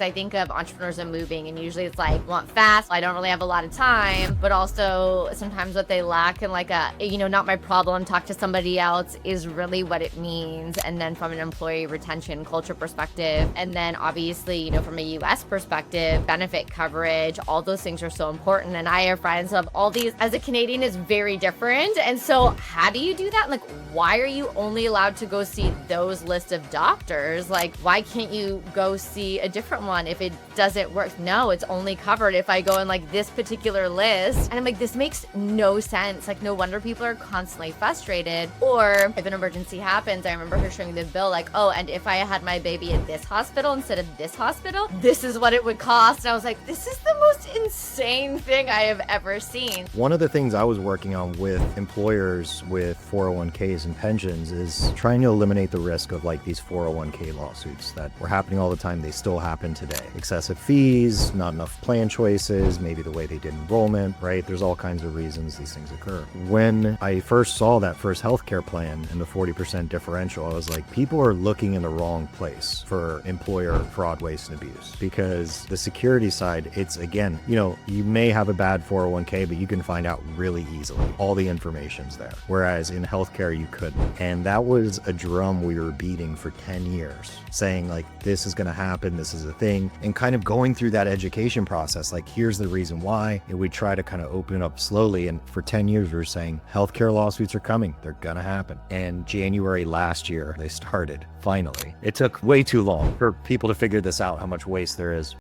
I think of entrepreneurs and moving, and usually it's like, want fast, I don't really have a lot of time, but also sometimes what they lack in like a, not my problem, talk to somebody else is really what it means. And then from an employee retention culture perspective, and then obviously, from a US perspective, benefit coverage, all those things are so important. And I have friends of all these, as a Canadian, is very different. And so how do you do that? Like, why are you only allowed to go see those list of doctors? Like, why can't you go see a different one if it doesn't work? No, it's only covered if I go in like this particular list. And I'm like, this makes no sense. Like, no wonder people are constantly frustrated. Or if an emergency happens, I remember her showing the bill like, oh, and if I had my baby at this hospital instead of this hospital, this is what it would cost. And I was like, this is the most insane thing I have ever seen. One of the things I was working on with employers with 401ks and pensions is trying to eliminate the risk of like these 401k lawsuits that were happening all the time. They still happen today. Excessive fees, not enough plan choices, maybe the way they did enrollment, right? There's all kinds of reasons these things occur. When I first saw that first healthcare plan and the 40% differential, I was like, people are looking in the wrong place for employer fraud, waste, and abuse. Because the security side, it's again, you may have a bad 401k, but you can find out really easily. All the information's there. Whereas in healthcare, you couldn't. And that was a drum we were beating for 10 years, saying like, this is going to happen, this is a thing, and kind of going through that education process. Like, here's the reason why. And we try to kind of open up slowly. And for 10 years, we were saying healthcare lawsuits are coming. They're going to happen. And January last year, they started, finally. It took way too long for people to figure this out, how much waste there is.